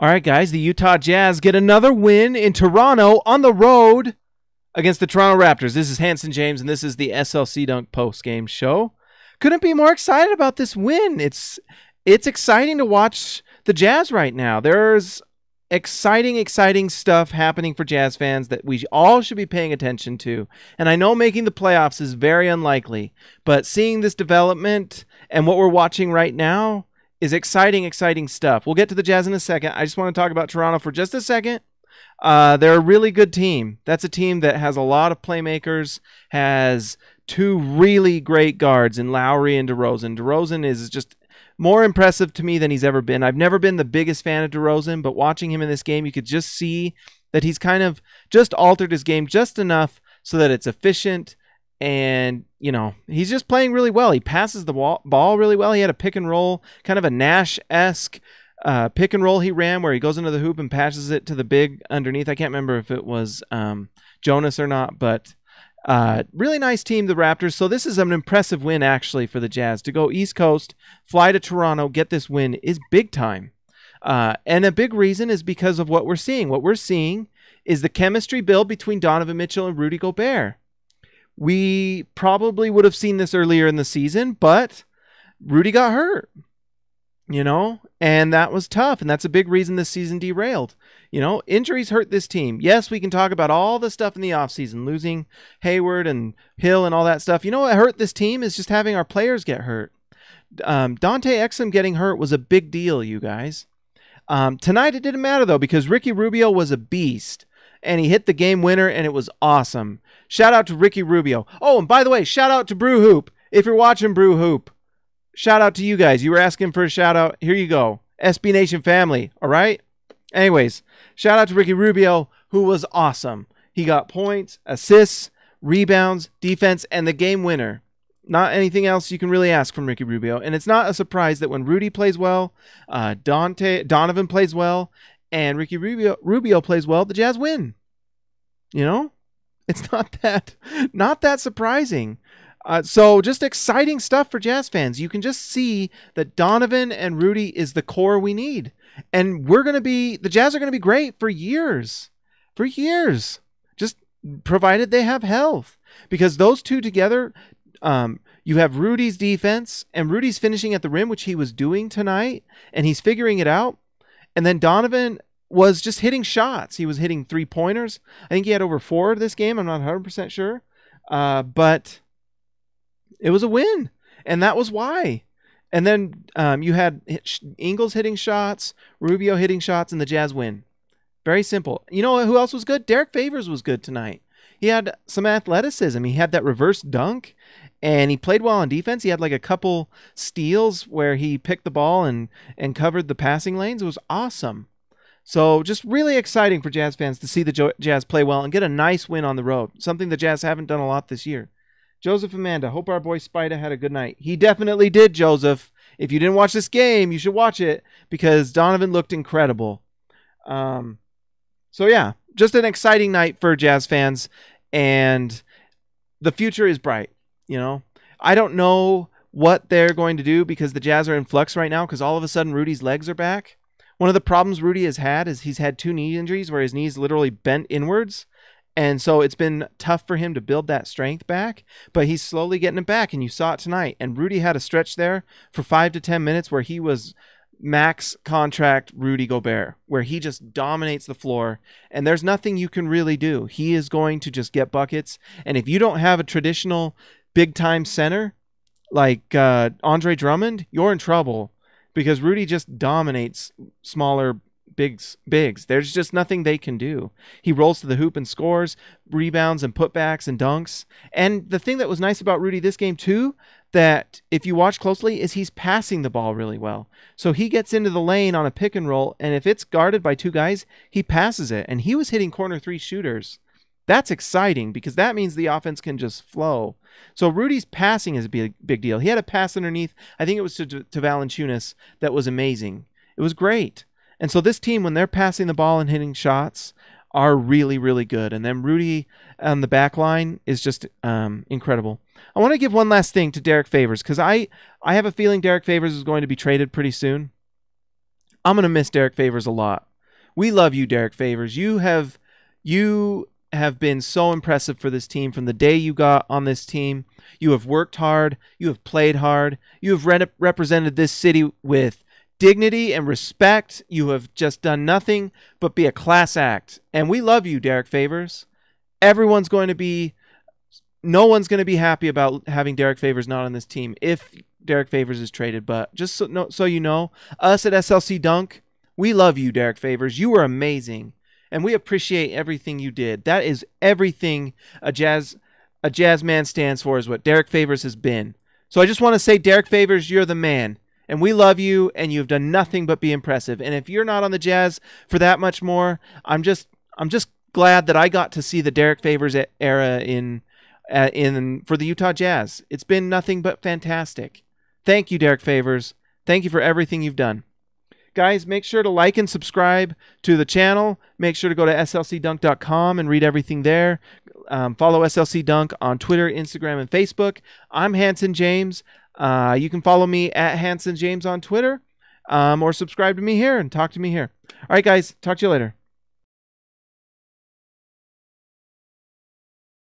All right, guys, the Utah Jazz get another win in Toronto on the road against the Toronto Raptors. This is Hanson James, and this is the SLC Dunk post-game show. Couldn't be more excited about this win. It's exciting to watch the Jazz right now. There's exciting stuff happening for Jazz fans that we all should be paying attention to. And I know making the playoffs is very unlikely, but seeing this development and what we're watching right now is exciting stuff. We'll get to the Jazz in a second. I just want to talk about Toronto for just a second. They're a really good team. That's a team that has a lot of playmakers, has two really great guards in Lowry and DeRozan. DeRozan is just more impressive to me than he's ever been. I've never been the biggest fan of DeRozan, but watching him in this game, you could just see that he's kind of just altered his game just enough so that it's efficient. And, you know, he's just playing really well. He passes the ball really well. He had a pick and roll, kind of a Nash-esque pick and roll he ran where he goes into the hoop and passes it to the big underneath. I can't remember if it was Jonas or not, but really nice team, the Raptors. So this is an impressive win, actually, for the Jazz. To go East Coast, fly to Toronto, get this win is big time. And a big reason is because of what we're seeing. What we're seeing is the chemistry build between Donovan Mitchell and Rudy Gobert. We probably would have seen this earlier in the season, but Rudy got hurt, you know, and that was tough. And that's a big reason this season derailed. You know, injuries hurt this team. Yes, we can talk about all the stuff in the offseason, losing Hayward and Hill and all that stuff. You know what hurt this team is just having our players get hurt. Dante Exum getting hurt was a big deal, you guys. Tonight it didn't matter, though, because Ricky Rubio was a beast. And he hit the game winner, and it was awesome. Shout out to Ricky Rubio. Oh, and by the way, shout out to Brew Hoop. If you're watching Brew Hoop, shout out to you guys. You were asking for a shout out. Here you go. SB Nation family, all right? Anyways, shout out to Ricky Rubio, who was awesome. He got points, assists, rebounds, defense, and the game winner. Not anything else you can really ask from Ricky Rubio. And it's not a surprise that when Rudy plays well, Donovan plays well, and Ricky Rubio plays well, the Jazz win. You know? It's not that surprising. So just exciting stuff for Jazz fans. You can just see that Donovan and Rudy is the core we need. And the Jazz are going to be great for years. For years. Just provided they have health. Because those two together, you have Rudy's defense, and Rudy's finishing at the rim, which he was doing tonight, and he's figuring it out. And then Donovan was just hitting shots. He was hitting three-pointers. I think he had over 4 this game. I'm not 100% sure. But it was a win, and that was why. And then you had Ingles hitting shots, Rubio hitting shots, and the Jazz win. Very simple. You know who else was good? Derrick Favors was good tonight. He had some athleticism. He had that reverse dunk, and he played well on defense. He had like a couple steals where he picked the ball and covered the passing lanes. It was awesome. So just really exciting for Jazz fans to see the Jazz play well and get a nice win on the road, something the Jazz haven't done a lot this year. Joseph Amanda, hope our boy Spida had a good night. He definitely did, Joseph. If you didn't watch this game, you should watch it because Donovan looked incredible. So yeah, just an exciting night for Jazz fans, and the future is bright. You know, I don't know what they're going to do because the Jazz are in flux right now because all of a sudden Rudy's legs are back. One of the problems Rudy has had is he's had 2 knee injuries where his knees literally bent inwards. And so it's been tough for him to build that strength back, but he's slowly getting it back. And you saw it tonight. And Rudy had a stretch there for 5 to 10 minutes where he was max contract Rudy Gobert, where he just dominates the floor. And there's nothing you can really do. He is going to just get buckets. And if you don't have a traditional big time center like Andre Drummond, you're in trouble because Rudy just dominates smaller bigs. There's just nothing they can do. He rolls to the hoop and scores, rebounds and putbacks and dunks. And the thing that was nice about Rudy this game too, that if you watch closely, is he's passing the ball really well. So he gets into the lane on a pick and roll, and if it's guarded by 2 guys, he passes it. And he was hitting corner 3 shooters. That's exciting because that means the offense can just flow. So Rudy's passing is a big deal. He had a pass underneath, I think it was to Valanciunas, that was amazing. It was great. And so this team, when they're passing the ball and hitting shots, are really, really good. And then Rudy on the back line is just incredible. I want to give one last thing to Derrick Favors because I have a feeling Derrick Favors is going to be traded pretty soon. I'm going to miss Derrick Favors a lot. We love you, Derrick Favors. You have been so impressive for this team from the day you got on this team. You have worked hard. You have played hard. You have represented this city with dignity and respect. You have just done nothing but be a class act. And we love you, Derrick Favors. No one's going to be happy about having Derrick Favors not on this team if Derrick Favors is traded. But just so you know, us at SLC Dunk, we love you, Derrick Favors. You were amazing, and we appreciate everything you did. That is everything a jazz man stands for, is what Derrick Favors has been. So I just want to say, Derrick Favors, you're the man, and we love you, and you've done nothing but be impressive. And if you're not on the Jazz for that much more, I'm just glad that I got to see the Derrick Favors era for the Utah Jazz. It's been nothing but fantastic. Thank you, Derrick Favors. Thank you for everything you've done. Guys, make sure to like and subscribe to the channel. Make sure to go to slcdunk.com and read everything there. Follow SLC Dunk on Twitter, Instagram, and Facebook. I'm Hanson James. You can follow me at Hanson James on Twitter, or subscribe to me here and talk to me here. All right, guys. Talk to you later.